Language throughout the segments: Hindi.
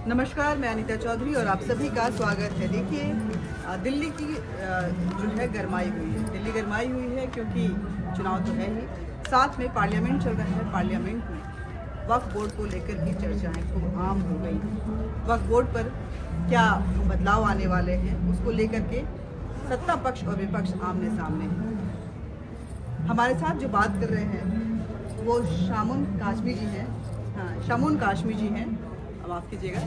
नमस्कार, मैं अनीता चौधरी और आप सभी का स्वागत है। देखिए, दिल्ली की जो है गरमाई हुई है। दिल्ली गरमाई हुई है क्योंकि चुनाव तो है ही, साथ में पार्लियामेंट चल रहा है। पार्लियामेंट में वक्फ बोर्ड को लेकर की चर्चाएं खूब आम हो गई हैं। वक्फ बोर्ड पर क्या बदलाव आने वाले हैं, उसको लेकर के सत्ता पक्ष और विपक्ष आमने सामने हैं। हमारे साथ जो बात कर रहे हैं वो शामुन काशमी जी हैं। शामुन काशमी जी हैं, माफ़ कीजिएगा।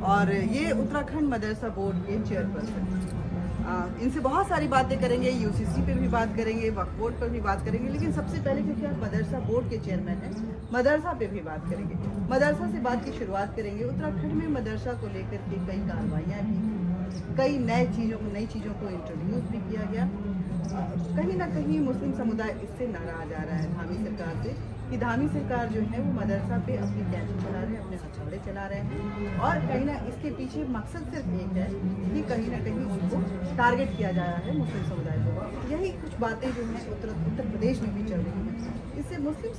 और ये उत्तराखंड मदरसा बोर्ड के चेयरपर्सन। इनसे बहुत सारी बातें करेंगे, यूसीसी पे भी बात करेंगे, वक्फ बोर्ड पर भी बात करेंगे, लेकिन सबसे पहले क्योंकि आप मदरसा बोर्ड के चेयरमैन हैं, मदरसा पे भी बात करेंगे। मदरसा से बात की शुरुआत करेंगे। उत्तराखंड में मदरसा को लेकर के कई कार्रवाइयाँ भी, कई नई चीज़ों को इंट्रोड्यूस भी किया गया। कहीं ना कहीं मुस्लिम समुदाय इससे नाराज आ रहा है धामी सरकार से, कि धामी सरकार जो है वो मदरसा पे अपनी कैंची चला रहे हैं, अपने हथौड़े चला रहे हैं। और कहीं ना इसके पीछे मकसद सिर्फ एक है कि कहीं ना कहीं उनको टारगेट किया जा रहा है, मुस्लिम समुदाय को। यही कुछ बातें जो हैं उत्तर प्रदेश में भी चल रही हैं। इससे मुस्लिम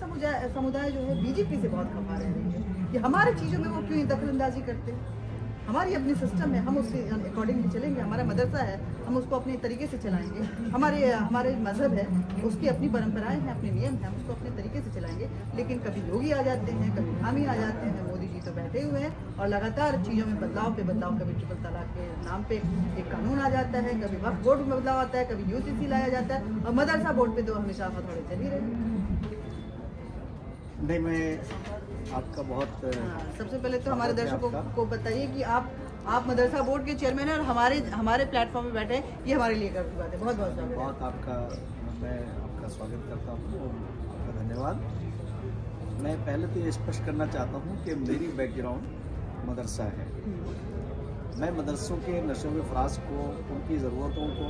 समुदाय जो है बीजेपी से बहुत खफा रह रही है कि हमारे चीज़ों में वो क्यों दखलंदाजी करते हैं। हमारी अपनी सिस्टम है, हम उसके अकॉर्डिंगली चलेंगे। हमारा मदरसा है, हम उसको अपने तरीके से चलाएंगे। हमारे मज़हब है, उसकी अपनी परंपराएं हैं, अपने नियम हैं, हम उसको अपने तरीके से चलाएंगे। लेकिन कभी योगी आ जाते हैं, कभी धामी आ जाते हैं, मोदी जी तो बैठे हुए हैं और लगातार चीज़ों में बदलाव पे बदलाव। कभी ट्रिपल तलाक के नाम पे एक कानून आ जाता है, कभी वक्फ बोर्ड में बदलाव आता है, कभी यूसीसी लाया जाता है, और मदरसा बोर्ड पे तो हमेशा हथौड़े चल ही रहे हैं। नहीं, मैं आपका बहुत सबसे पहले तो हमारे दर्शकों को बताइए कि आप मदरसा बोर्ड के चेयरमैन हैं और हमारे प्लेटफॉर्म पे बैठे हैं, ये हमारे लिए गर्व की बात है। बहुत बहुत स्वागत है। मैं आपका स्वागत करता हूँ और आपका धन्यवाद। मैं पहले तो ये स्पष्ट करना चाहता हूँ कि मेरी बैकग्राउंड मदरसा है। मैं मदरसों के नशो व फराज को, उनकी ज़रूरतों को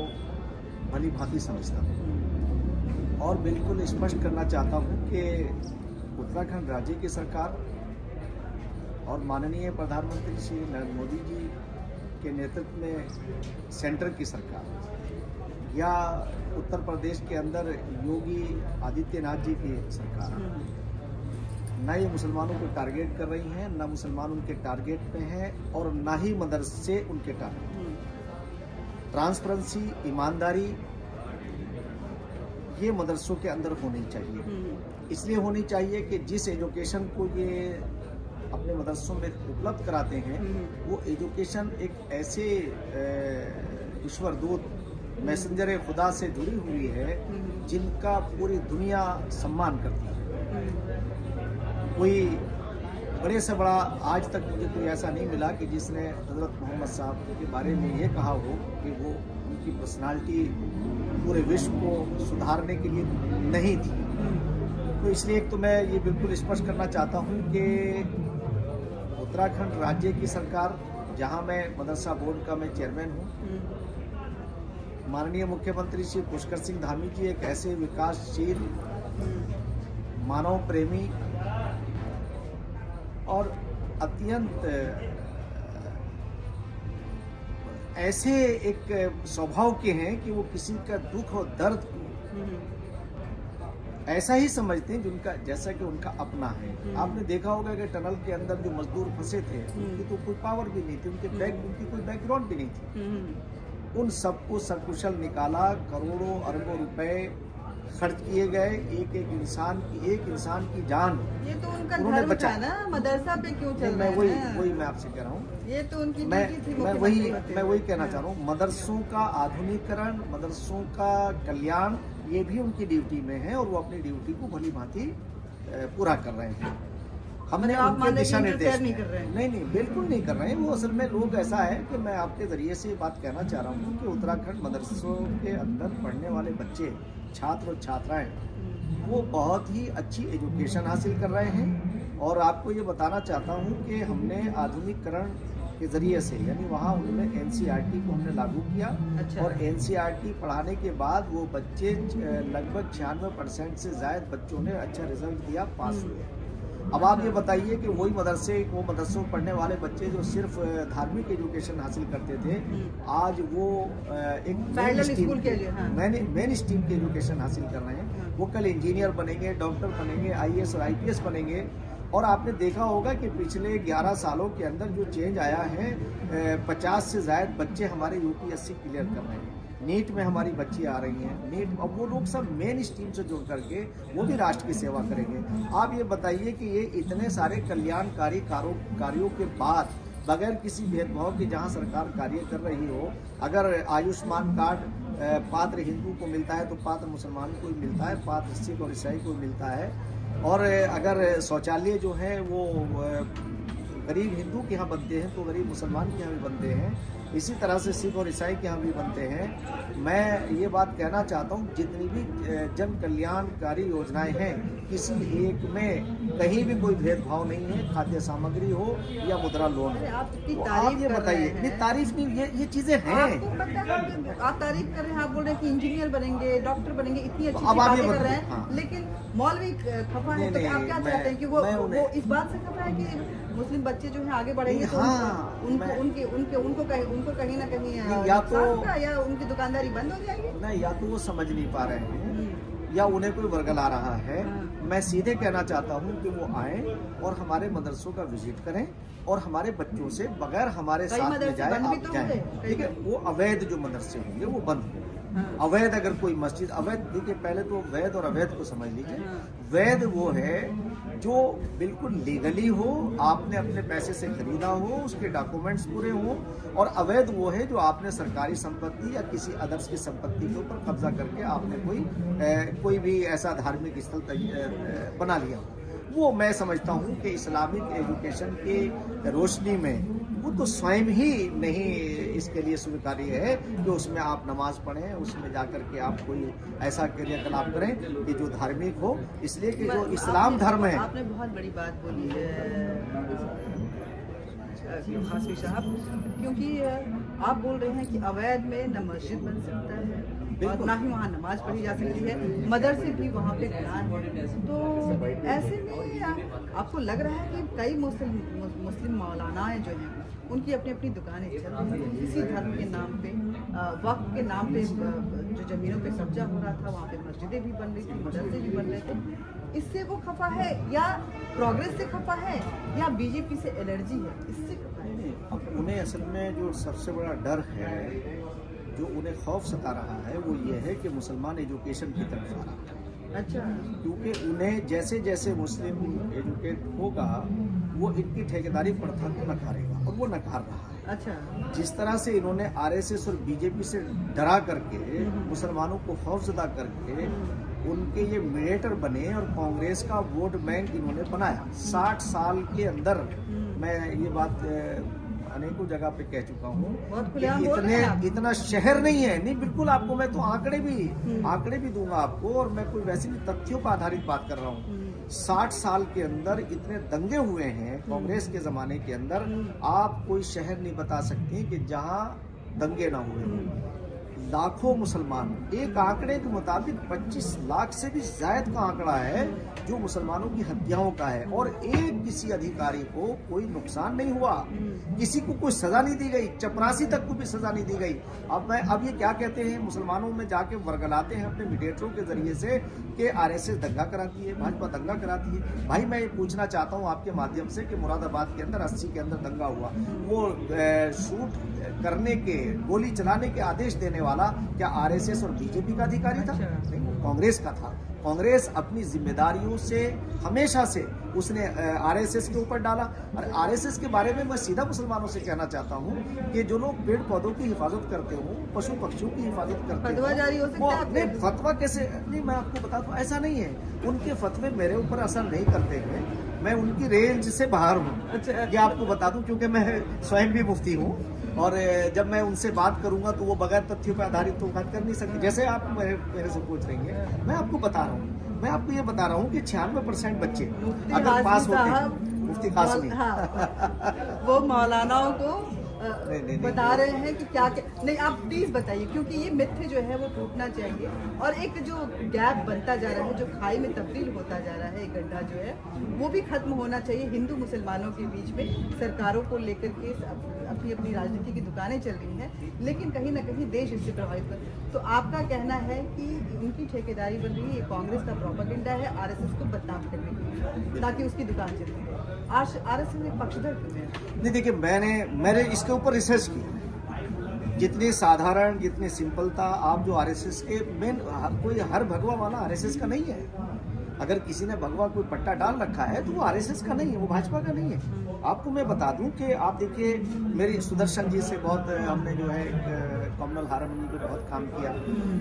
भली भांति समझता हूँ और बिल्कुल स्पष्ट करना चाहता हूँ कि उत्तराखंड राज्य की सरकार और माननीय प्रधानमंत्री श्री नरेंद्र मोदी जी के नेतृत्व में सेंटर की सरकार या उत्तर प्रदेश के अंदर योगी आदित्यनाथ जी की सरकार न ये मुसलमानों को टारगेट कर रही हैं, न मुसलमान उनके टारगेट पे हैं और न ही मदरसे उनके टारगेट। ट्रांसपेरेंसी, ईमानदारी ये मदरसों के अंदर होनी चाहिए। इसलिए होनी चाहिए कि जिस एजुकेशन को ये अपने मदरसों में उपलब्ध कराते हैं वो एजुकेशन एक ऐसे ईश्वर दूत मैसेंजर खुदा से जुड़ी हुई है जिनका पूरी दुनिया सम्मान करती है। कोई बड़े से बड़ा आज तक मुझे कोई ऐसा नहीं मिला कि जिसने हज़रत मोहम्मद साहब के बारे में ये कहा हो कि वो उनकी पर्सनालिटी पूरे विश्व को सुधारने के लिए नहीं थी। तो इसलिए एक तो मैं ये बिल्कुल स्पष्ट करना चाहता हूँ कि उत्तराखंड राज्य की सरकार, जहाँ मैं मदरसा बोर्ड का मैं चेयरमैन हूँ, माननीय मुख्यमंत्री श्री पुष्कर सिंह धामी जी एक ऐसे विकासशील, मानव प्रेमी और अत्यंत ऐसे एक स्वभाव के हैं कि वो किसी का दुख और दर्द ऐसा ही समझते हैं जिनका जैसा कि उनका अपना है। आपने देखा होगा कि टनल के अंदर जो मजदूर फंसे थे उनकी तो कोई पावर भी नहीं थी, उनकी कोई बैकग्राउंड भी नहीं थी। उन सबको सकुशल निकाला, करोड़ों अरबों रुपए खर्च किए गए, एक इंसान की जान ये तो उनका धर्म था ना, मदरसा पे क्यों चल रहा है? वही मैं आपसे कह रहा हूँ। ये तो उनकी मैं वही कहना चाह रहा हूँ। मदरसों का आधुनिकीकरण, मदरसों का कल्याण, ये भी उनकी ड्यूटी में है और वो अपनी ड्यूटी को भली भांति पूरा कर रहे हैं। हमने उनके दिशा निर्देश नहीं, बिल्कुल नहीं कर रहे हैं। वो असल में लोग ऐसा है कि मैं आपके जरिए से बात कहना चाह रहा हूँ कि उत्तराखंड मदरसों के अंदर पढ़ने वाले बच्चे, छात्र और छात्राएं, वो बहुत ही अच्छी एजुकेशन हासिल कर रहे हैं। और आपको ये बताना चाहता हूँ कि हमने आधुनिकीकरण के ज़रिए से, यानी वहाँ उनमें एनसीईआरटी को हमने लागू किया। अच्छा। और एनसीईआरटी पढ़ाने के बाद वो बच्चे लगभग 96% से ज़्यादा बच्चों ने अच्छा रिजल्ट दिया, पास हुए। अब आप ये बताइए कि वो मदरसों में पढ़ने वाले बच्चे जो सिर्फ धार्मिक एजुकेशन हासिल करते थे, आज वो एक मेन स्ट्रीम की एजुकेशन हासिल कर रहे हैं। वो कल इंजीनियर बनेंगे, डॉक्टर बनेंगे, आईएएस और आईपीएस बनेंगे। और आपने देखा होगा कि पिछले 11 सालों के अंदर जो चेंज आया है, 50 से ज़्यादा बच्चे हमारे यूपीएससी क्लियर कर रहे हैं। नीट में हमारी बच्ची आ रही हैं। नीट, अब वो लोग सब मेन स्ट्रीम से जुड़ करके वो भी राष्ट्र की सेवा करेंगे। आप ये बताइए कि ये इतने सारे कल्याणकारी कार्यों के बाद बगैर किसी भेदभाव के जहाँ सरकार कार्य कर रही हो, अगर आयुष्मान कार्ड पात्र हिंदू को मिलता है तो पात्र मुसलमान को भी मिलता है, पात्र सिख और ईसाई को मिलता है, और अगर शौचालय जो है वो गरीब हिंदू के यहाँ बनते हैं तो गरीब मुसलमान के यहाँ भी बनते हैं, इसी तरह से सिख और ईसाई के यहाँ भी बनते हैं। मैं ये बात कहना चाहता हूँ, जितनी भी जन कल्याणकारी योजनाएं हैं, किसी एक में कहीं भी कोई भेदभाव नहीं है, खाद्य सामग्री हो या मुद्रा लोन हो। आप ये बताइए, नहीं तारीफ नहीं, ये चीजें हैं। आपको पता है, आप तारीफ कर रहे हैं, आप बोल रहे हैं कि इंजीनियर बनेंगे, डॉक्टर बनेंगे, इतनी अच्छी अब आप बातें ये कर रहे हैं, हाँ। लेकिन मौलवी खफा है, तो आप क्या चाहते हैं कि वो इस बात से खफा है कि मुस्लिम बच्चे जो है आगे बढ़ेंगे तो हाँ, उनको कहीं ना कहीं या तो या उनकी दुकानदारी बंद हो जाएगी। नहीं, या तो वो समझ नहीं पा रहे हैं या उन्हें कोई वर्गला रहा है। मैं सीधे कहना चाहता हूँ कि वो आए और हमारे मदरसों का विजिट करें और हमारे बच्चों से बगैर हमारे साथ में जाए, आप जाएं, ठीक है। वो अवैध जो मदरसे होंगे वो बंद होंगे। अवैध अगर कोई मस्जिद, अवैध देखिए, पहले तो वैध और अवैध को समझ लीजिए। वैध वो है जो बिल्कुल लीगली हो, आपने अपने पैसे से खरीदा हो, उसके डॉक्यूमेंट्स पूरे हो, और अवैध वो है जो आपने सरकारी संपत्ति या किसी अदर्स की संपत्ति के ऊपर कब्जा करके आपने कोई भी ऐसा धार्मिक स्थल बना लिया हो। वो मैं समझता हूँ कि इस्लामिक एजुकेशन की रोशनी में वो तो स्वयं ही नहीं इसके लिए स्वीकार्य है कि उसमें आप नमाज पढ़ें, उसमें जाकर के आप कोई ऐसा क्रियाकलाप करें कि जो धार्मिक हो, इसलिए कि जो इस्लाम धर्म है। आपने बहुत बड़ी बात बोली है हाशमी साहब, क्योंकि आप बोल रहे हैं कि अवैध में न मस्जिद बन सकता है और ना ही वहाँ नमाज पढ़ी जा सकती है, मदरसे भी वहाँ पे गुनाह है। तो ऐसे में आपको लग रहा है कि कई मुस्लिम मौलानाएं जो हैं उनकी अपनी अपनी दुकानें चल रही हैं, किसी धर्म के नाम पे, वक्त के नाम पे जो जमीनों पे कब्जा हो रहा था वहाँ पे मस्जिदें भी बन रही थी, मदरसे भी बन रहे थे। इससे वो खफा है या प्रोग्रेस से खफा है या बीजेपी से एलर्जी है, इससे खफा है? अब उन्हें असल में जो सबसे बड़ा डर है, जो उन्हें खौफ सता रहा है, वो ये है कि मुसलमान एजुकेशन की तरफ आ रहा है। अच्छा, क्योंकि उन्हें जैसे जैसे मुस्लिम एजुकेट होगा वो इनकी ठेकेदारी प्रथा को नकारेगा, और वो नकार रहा है। अच्छा, जिस तरह से इन्होंने आरएसएस और बीजेपी से डरा करके, मुसलमानों को खौफजदा करके उनके ये मीडिएटर बने और कांग्रेस का वोट बैंक इन्होंने बनाया 60 साल के अंदर। मैं ये बात अनेकों जगह पे कह चुका हूँ। इतना शहर नहीं है, नहीं बिल्कुल, आपको मैं तो आंकड़े भी दूंगा आपको, और मैं कोई वैसे भी तथ्यों पर आधारित बात कर रहा हूँ। 60 साल के अंदर इतने दंगे हुए हैं कांग्रेस के जमाने के अंदर, आप कोई शहर नहीं बता सकते कि जहाँ दंगे ना हुए हों। लाखों मुसलमान, एक आंकड़े के मुताबिक 25 लाख से भी ज्यादा का आंकड़ा है जो मुसलमानों की हत्याओं का है, और एक किसी अधिकारी को कोई नुकसान नहीं हुआ, किसी को कोई सजा नहीं दी गई, चपरासी तक को भी सजा नहीं दी गई। अब ये क्या कहते हैं, मुसलमानों में जाके वर्गलाते हैं अपने मीडिएटरों के जरिए से कि आरएसएस दंगा कराती है, भाजपा दंगा कराती है। भाई मैं ये पूछना चाहता हूँ आपके माध्यम से कि मुरादाबाद के अंदर 80 के अंदर दंगा हुआ, वो शूट करने के, गोली चलाने के आदेश देने वाला क्या आरएसएस और बीजेपी का अधिकारी था? नहीं, वो कांग्रेस का था। कांग्रेस अपनी जिम्मेदारियों से हमेशा से उसने आरएसएस के ऊपर डाला। और आरएसएस के बारे में मैं सीधा मुसलमानों से कहना चाहता हूँ कि जो लोग पेड़ पौधों की हिफाजत करते हो, पशु पक्षियों की हिफाजत करते हो, फतवा जारी हो सकता है? नहीं, फतवा कैसे? नहीं, मैं आपको बता दूं, ऐसा नहीं है। उनके फतवे मेरे ऊपर असर नहीं करते हैं, मैं उनकी रेंज से बाहर हूँ। अच्छा, ये आपको बता दूं, क्योंकि मैं स्वयं भी मुफ्ती हूँ, और जब मैं उनसे बात करूंगा तो वो बगैर तथ्यों पर आधारित तो बात कर नहीं सकती। जैसे आप मेरे से पूछ रही हैं, मैं आपको बता रहा हूँ, मैं आपको ये बता रहा हूँ कि 96% बच्चे अगर पास होते हैं, मुफ्ती कासमी वो मौलानाओं को नहीं, बता रहे हैं कि क्या क्या नहीं, आप प्लीज बताइए, क्योंकि ये मिथ्य जो है वो टूटना चाहिए और एक जो गैप बनता जा रहा है, जो खाई में तब्दील होता जा रहा है, एक गड्ढा जो है वो भी खत्म होना चाहिए। हिंदू मुसलमानों के बीच में सरकारों को लेकर के अपनी अपनी राजनीति की दुकानें चल रही हैं, लेकिन कहीं ना कहीं देश इससे प्रभावित कर। तो आपका कहना है कि उनकी ठेकेदारी बन रही है, ये कांग्रेस का प्रोपेगेंडा है आरएसएस को बदनाम करने के लिए, ताकि उसकी दुकान चलती रहे। आरएसएस में पक्षधर क्यों है? नहीं, देखिए मैंने इसके ऊपर रिसर्च की। जितनी साधारण, जितनी सिंपलता, आप जो आरएसएस के कोई हर भगवा वाला आरएसएस का नहीं है। अगर किसी ने भगवा कोई पट्टा डाल रखा है तो वो आरएसएस का नहीं है, वो भाजपा का नहीं है। आपको मैं बता दूं कि आप देखिए, मेरी सुदर्शन जी से बहुत हमने जो है कम्युनल हार्मनी पे बहुत काम किया,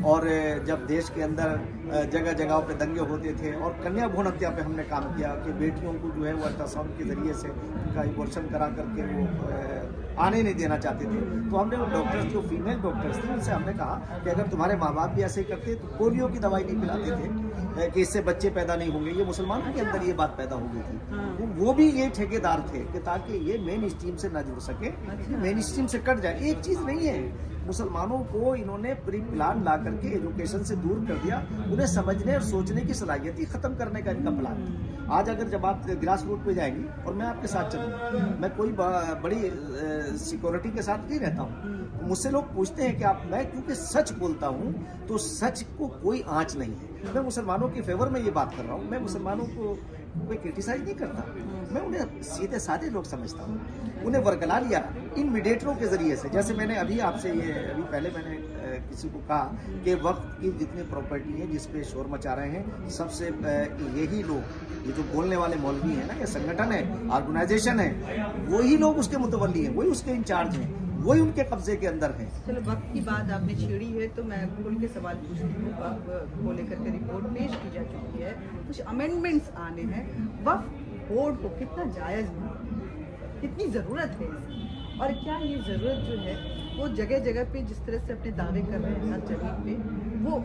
और जब देश के अंदर जगह जगह पे दंगे होते थे और कन्या भ्रूण हत्या पे हमने काम किया कि बेटियों को जो है वो अल्ट्रासाउंड के जरिए से उनका इवोल्यूशन करा करके वो आने नहीं देना चाहते थे। तो हमने वो डॉक्टर्स, जो फीमेल डॉक्टर्स थे, उनसे हमने कहा कि अगर तुम्हारे माँ बाप भी ऐसे ही करते तो पोलियो की दवाई नहीं पिलाते थे कि इससे बच्चे पैदा नहीं होंगे। ये मुसलमानों के अंदर ये बात पैदा हो गई थी। वो भी ये ठेकेदार थे कि ताकि ये मेन स्ट्रीम से ना जुड़ सके, मेन स्ट्रीम से कट जाए। एक चीज़ नहीं है, मुसलमानों को इन्होंने प्री प्लान ला करके एजुकेशन से दूर कर दिया। उन्हें समझने और सोचने की सलाहियत ही खत्म करने का इनका प्लान। आज अगर जब आप ग्रास रूट पे जाएंगी और मैं आपके साथ चलूँ, मैं कोई बड़ी सिक्योरिटी के साथ नहीं रहता हूँ, मुझसे लोग पूछते हैं कि आप, मैं क्योंकि सच बोलता हूँ तो सच को कोई आँच नहीं है। मैं मुसलमानों के फेवर में ये बात कर रहा हूँ, मैं मुसलमानों को कोई क्रिटिसाइज नहीं करता, मैं उन्हें सीधे साधे लोग समझता हूँ। उन्हें वर्गला लिया इन मीडिएटरों के जरिए से। जैसे मैंने अभी आपसे अभी पहले मैंने किसी को कहा कि वक्त की जितनी प्रॉपर्टी है जिस पे शोर मचा रहे हैं, सबसे यही लोग, ये जो बोलने वाले मौलवी हैं ना, ये संगठन है, ऑर्गेनाइजेशन है, वही लोग उसके मुतवल्ली हैं, वही उसके इंचार्ज हैं, वही उनके कब्जे के अंदर है। चलो, वक्त की बात आपने छेड़ी है तो मैं खुल के सवाल पूछती हूँ। वक्त को लेकर के रिपोर्ट पेश की जा चुकी है, कुछ अमेंडमेंट्स आने हैं। वक्त बोर्ड को कितना जायज़ है, कितनी ज़रूरत है इसकी, और क्या ये ज़रूरत जो है वो जगह जगह पे जिस तरह से अपने दावे कर रहे हैं हर जगह पे, वो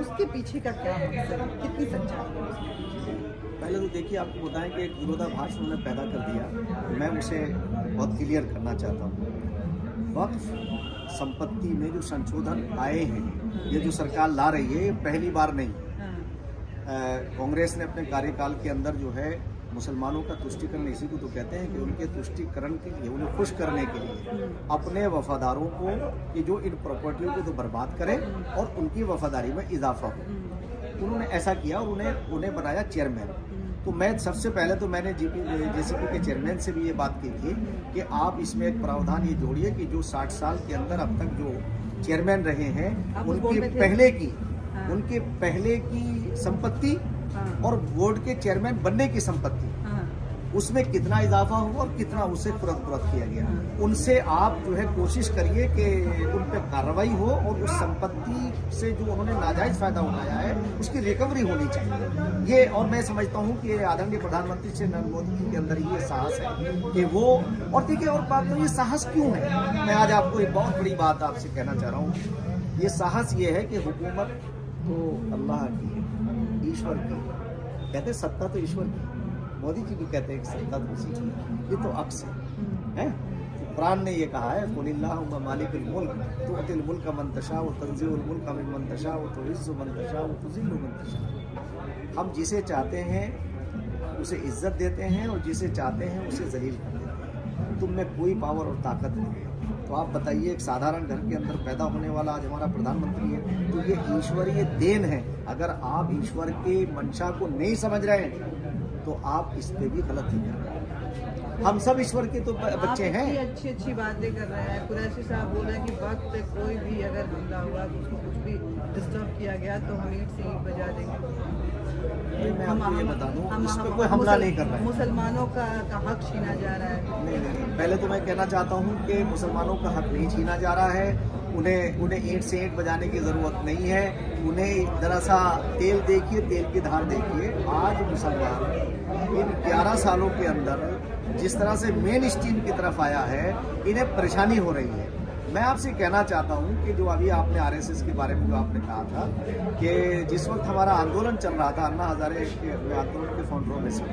उसके पीछे का क्या मकसद है, कितनी सच्चाई है उसके पीछे? पहले तो देखिए, आपको बताएं कि एक विरोधाभास उन्होंने पैदा कर दिया। मैं उसे बहुत क्लियर करना चाहता हूँ। वक्फ संपत्ति में जो संशोधन आए हैं, ये जो सरकार ला रही है, ये पहली बार नहीं है। कांग्रेस ने अपने कार्यकाल के अंदर जो है मुसलमानों का तुष्टिकरण, इसी को तो कहते हैं कि उनके तुष्टिकरण के लिए, उन्हें खुश करने के लिए अपने वफादारों को, कि जो इन प्रॉपर्टियों को तो बर्बाद करें और उनकी वफादारी में इजाफा हो, उन्होंने ऐसा किया और उन्हें बनाया चेयरमैन। तो मैं सबसे पहले तो मैंने जेसीपी के चेयरमैन से भी ये बात की थी कि आप इसमें एक प्रावधान ये जोड़िए कि जो 60 साल के अंदर अब तक जो चेयरमैन रहे हैं, उनके पहले की संपत्ति और बोर्ड के चेयरमैन बनने की संपत्ति, उसमें कितना इजाफा हुआ और कितना उसे तुरंत किया गया, उनसे आप जो है कोशिश करिए कि उन पर कार्रवाई हो और उस संपत्ति से जो उन्होंने नाजायज फायदा उठाया है उसकी रिकवरी होनी चाहिए। ये, और मैं समझता हूँ कि आदरणीय प्रधानमंत्री श्री नरेंद्र मोदी जी के अंदर ये साहस है कि वो, और देखिए और बात तो ये साहस क्यों है, मैं आज आपको एक बहुत बड़ी बात आपसे कहना चाह रहा हूँ। ये साहस ये है कि हुकूमत तो अल्लाह की है, ईश्वर की, कहते हैं सत्ता तो ईश्वर की, मोदी जी भी कहते हैं सत्ता तो उसी की, ये तो अक्स है। कुरान ने ये कहा है, कुलिल्लाहुम्मा मालिकुल मुल्क तुअतिल मुल्का मन तशाउ व तंज़िउल मुल्का मिम्मन तशाउ व तुइज़्ज़ु मन तशाउ व तुज़िल्लु मन तशाउ। हम जिसे चाहते हैं उसे इज्जत देते हैं और जिसे चाहते हैं उसे जलील कर देते हैं। तुम में कोई पावर और ताकत नहीं है। तो आप बताइए, एक साधारण घर के अंदर पैदा होने वाला आज हमारा प्रधानमंत्री है, तो ये ईश्वरीय देन है। अगर आप ईश्वर के मंशा को नहीं समझ रहे हैं तो आप इस पे भी गलत ही कर रहे हैं। हम सब ईश्वर के तो बच्चे हैं। अच्छी बातें कर रहे हैं। कुरैशी साहब बोल रहे हैं कि वक्त पे कोई भी अगर हमला हुआ, उसको कुछ भी डिस्टर्ब किया गया तो हम ईंट से ईंट बजा देंगे। मैं आपको ये बता दूं, इस पे कोई हमला नहीं कर रहा है। मुसलमानों का हक छीना जा रहा है। नहीं, पहले तो मैं कहना चाहता हूँ कि मुसलमानों का हक नहीं छीना जा रहा है। उन्हें ईंट से ईंट बजाने की ज़रूरत नहीं है। उन्हें जरा सा तेल देखिए, तेल की धार देखिए। आज मुसलमान इन 11 सालों के अंदर जिस तरह से मेन स्ट्रीम की तरफ आया है, इन्हें परेशानी हो रही है। मैं आपसे कहना चाहता हूं कि जो अभी आपने आरएसएस के बारे में जो आपने कहा था कि जिस वक्त हमारा आंदोलन चल रहा था, अन्ना हजारे के आंदोलन के कंट्रोवर्सी।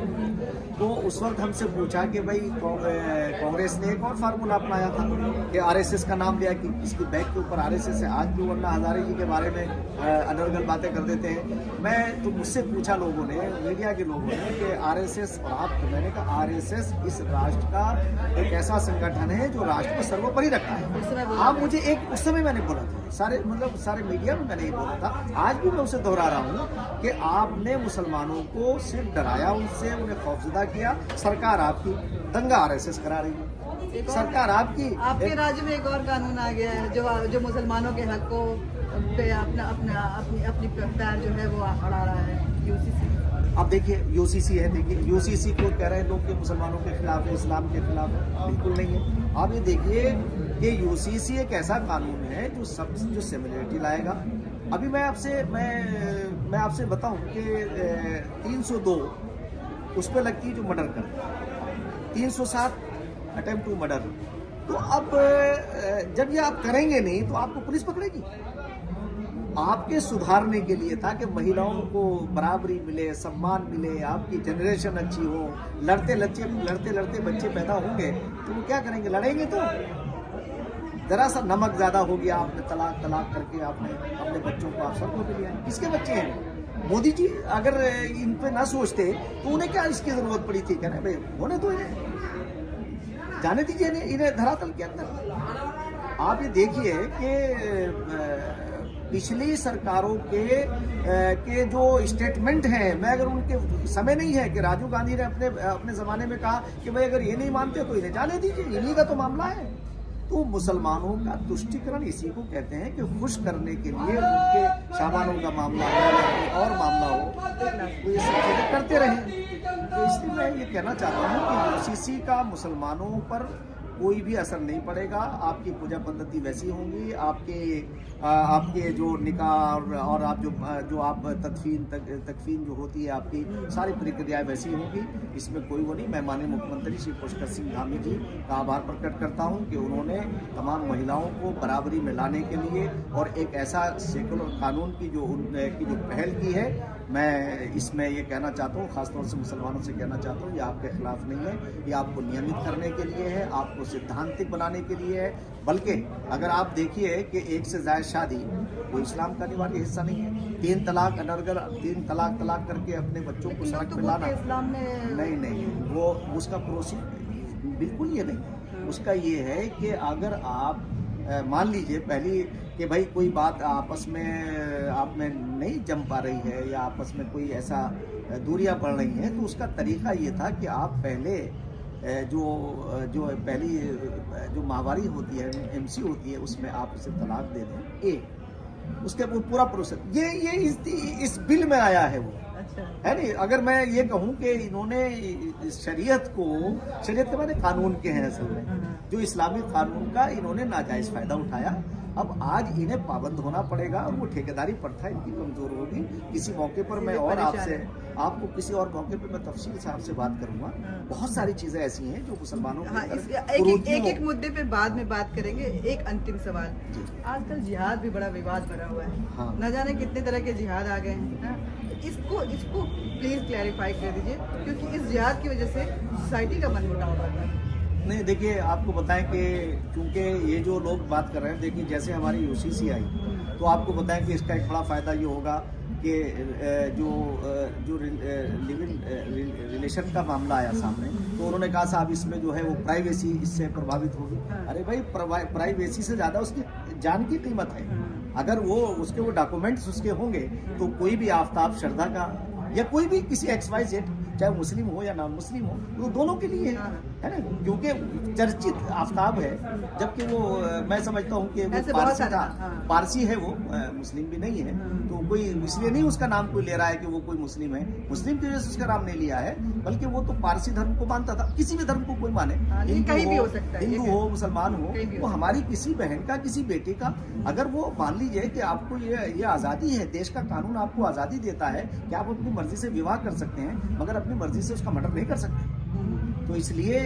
तो उस वक्त हमसे पूछा कि भाई कांग्रेस ने एक और फार्मूला अपनाया था कि आरएसएस का नाम दिया कि इसकी बैक के ऊपर आरएसएस है। आज भी वरना हजारे जी के बारे में अनर्गल बातें कर देते हैं। मैं तो मुझसे पूछा लोगों ने, मीडिया के लोगों ने, कि आरएसएस और आप, मैंने कहा आरएसएस इस राष्ट्र का एक ऐसा संगठन है जो राष्ट्र को सर्वोपरि रखता है। आप मुझे एक उस समय मैंने बोला था, सारे मीडिया में मैंने ये बोला था, आज भी मैं उसे दोहरा रहा हूँ कि आपने मुसलमानों को सिर्फ डराया, उनसे उन्हें खौफजदा किया। सरकार आपकी दंगा आरएसएस करा रही है, सरकार आपके राज्य में एक और कानून आ गया है जो मुसलमानों के हक को पे अपनी पैर जो है वो अड़ा रहा है, यूसीसी। अब देखिए यूसीसी है, देखिए यूसीसी को कह रहे हैं लोग कि मुसलमानों के खिलाफ है, इस्लाम के खिलाफ है। बिल्कुल नहीं है। आप ये देखिए कि यूसीसी एक ऐसा कानून है जो सिमिलरिटी लाएगा। अभी मैं आपसे बताऊं कि 302 उस पर लगती है जो मर्डर कर, 307 अटेम्प्ट टू मर्डर। तो अब जब ये आप करेंगे नहीं तो आपको पुलिस पकड़ेगी। आपके सुधारने के लिए था कि महिलाओं को बराबरी मिले, सम्मान मिले, आपकी जनरेशन अच्छी हो। लड़ते लड़ते बच्चे पैदा होंगे तो वो क्या करेंगे, लड़ेंगे। तो जरा सा नमक ज्यादा हो गया, आपने तलाक करके आपने अपने बच्चों को आप सड़कों पे लिया। किसके बच्चे हैं? मोदी जी अगर इन पे ना सोचते तो उन्हें क्या इसकी जरूरत पड़ी थी? कहना भाई होने दो, इन्हें जाने दीजिए, इन्हें धरातल के अंदर। आप ये देखिए कि पिछली सरकारों के जो स्टेटमेंट हैं, मैं अगर उनके समय नहीं है कि राजीव गांधी ने अपने ज़माने में कहा कि भाई अगर ये नहीं मानते तो इन्हें जाने दीजिए, इन्हीं का तो मामला है। तो मुसलमानों का तुष्टीकरण इसी को कहते हैं कि खुश करने के लिए उनके सामानों का मामला हो और मामला हो तो ये सब चीज़ें करते रहें। तो इसलिए मैं ये कहना चाहता हूँ कि यूसीसी का मुसलमानों पर कोई भी असर नहीं पड़ेगा। आपकी पूजा पद्धति वैसी होंगी, आपके जो निकाह और आप जो आप तकफीन जो होती है, आपकी सारी प्रक्रियाएं वैसी होंगी। इसमें कोई वो नहीं। मैं माननीय मुख्यमंत्री श्री पुष्कर सिंह धामी जी का आभार प्रकट करता हूं कि उन्होंने तमाम महिलाओं को बराबरी में लाने के लिए और एक ऐसा सेकुलर कानून की जो पहल की है। मैं इसमें ये कहना चाहता हूँ, खासतौर से मुसलमानों से कहना चाहता हूँ, ये आपके खिलाफ नहीं है, ये आपको नियमित करने के लिए है, आपको सिद्धांतिक बनाने के लिए है। बल्कि अगर आप देखिए कि एक से ज्यादा शादी वो इस्लाम का अनिवार्य हिस्सा नहीं है। 3 तलाक अनर्गल, 3 तलाक करके अपने बच्चों को सड़क पे लाना, इस्लाम में नहीं, वो उसका प्रोसीजर बिल्कुल ये नहीं। उसका ये है कि अगर आप मान लीजिए पहली कि भाई कोई बात आपस में आप में नहीं जम पा रही है या आपस में कोई ऐसा दूरियां बढ़ रही हैं, तो उसका तरीका ये था कि आप पहले जो पहली जो माहवारी होती है, एमसी होती है, उसमें आप उसे तलाक दे दें। उसके वो पूरा प्रोसेस ये इस बिल में आया है वो। अच्छा है नहीं। अगर मैं ये कहूँ कि इन्होंने शरीयत के माने कानून के हैं असल में, जो इस्लामी कानून का इन्होंने नाजायज फायदा उठाया। अब आज इन्हें पाबंद होना पड़ेगा और वो ठेकेदारी प्रथा इनकी कमजोर होगी। किसी मौके पर मैं और आपको किसी और मौके पर मैं तफसील से आपसे बात करूंगा। बहुत सारी चीजें ऐसी हैं जो मुसलमानों एक मुद्दे पे बाद में बात करेंगे। एक अंतिम सवाल, आजकल जिहाद भी बड़ा विवाद बना हुआ है। हाँ। न जाने कितने तरह के जिहाद आ गए हैं। इसको प्लीज क्लैरिफाई कर दीजिए, क्योंकि इस जिहाद की वजह से सोसाइटी का मनमुटाव बढ़ता है। नहीं, देखिए आपको बताएं कि चूंकि ये जो लोग बात कर रहे हैं, देखिए जैसे हमारी यूसीसी आई तो आपको बताएं कि इसका एक बड़ा फ़ायदा ये होगा कि जो रिलेशन का मामला आया सामने, तो उन्होंने कहा साहब इसमें जो है वो प्राइवेसी इससे प्रभावित होगी। अरे भाई प्राइवेसी से ज़्यादा उसकी जान की कीमत है। अगर वो डॉक्यूमेंट्स उसके होंगे तो कोई भी आफ्ताब श्रद्धा का या कोई भी किसी XYZ, चाहे मुस्लिम हो या नॉन मुस्लिम हो, तो दोनों के लिए है ना, क्योंकि चर्चित आफ्ताब है। जबकि वो मैं समझता हूँ कि वो पारसी था, पारसी है, वो मुस्लिम भी नहीं है। तो कोई इसलिए नहीं उसका नाम कोई ले रहा है कि वो कोई मुस्लिम है, मुस्लिम की वजह से उसका नाम नहीं लिया है, बल्कि वो तो पारसी धर्म को मानता था। किसी भी धर्म को कोई माने, हिंदू हो मुसलमान हो, वो हमारी किसी बहन का, किसी बेटे का, अगर वो मान लीजिए कि आपको ये आज़ादी है, देश का कानून आपको आज़ादी देता है कि आप अपनी मर्जी से विवाह कर सकते हैं, मगर अपनी मर्जी से उसका मर्डर नहीं कर सकते। तो इसलिए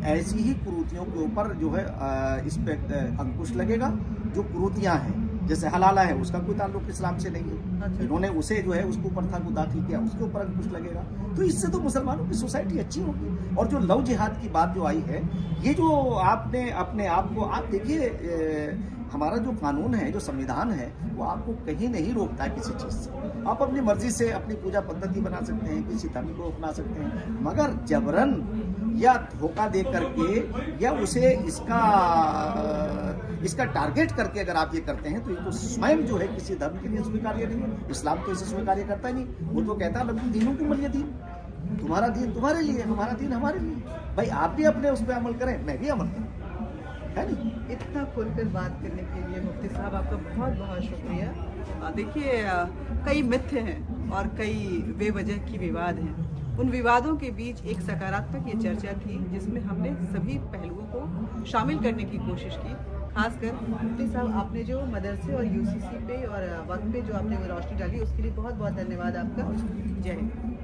ऐसी ही कुरीतियों के ऊपर जो है इस पे अंकुश लगेगा। जो कुरीतियां हैं, जैसे हलाला है, उसका कोई ताल्लुक इस्लाम से नहीं है, इन्होंने उसे जो है उसको प्रथा को दाखिल किया, उसके ऊपर अंकुश लगेगा। तो इससे तो मुसलमानों की सोसाइटी अच्छी होगी। और जो लव जिहाद की बात जो आई है, ये जो आपने अपने आप को, आप देखिए हमारा जो कानून है, जो संविधान है, वो आपको कहीं नहीं रोकता है किसी चीज़ से। आप अपनी मर्जी से अपनी पूजा पद्धति बना सकते हैं, किसी धर्म को अपना सकते हैं, मगर जबरन या धोखा दे करके या उसे इसका टारगेट करके अगर आप ये करते हैं, तो ये तो स्वयं जो है किसी धर्म के लिए स्वीकार्य नहीं है। इस्लाम तो इसे स्वीकार्य करता ही नहीं। वो तो कहता है लकुम दीनुकुम वलिय दीन, तुम्हारा दीन तुम्हारे लिए, हमारा दीन हमारे लिए। भाई आप भी अपने उस पर अमल करें, मैं भी अमल करूँ, है नहीं। इतना खुलकर बात करने के लिए मुफ्ती साहब आपका बहुत बहुत शुक्रिया। देखिए कई मिथ्य हैं और कई बेवजह की विवाद हैं। उन विवादों के बीच एक सकारात्मक ये चर्चा थी जिसमें हमने सभी पहलुओं को शामिल करने की कोशिश की। खासकर मुफ्ती साहब, आपने जो मदरसे और यूसीसी पे और वक्त पे जो आपने वो रोशनी डाली, उसके लिए बहुत बहुत धन्यवाद आपका। जय हिंद।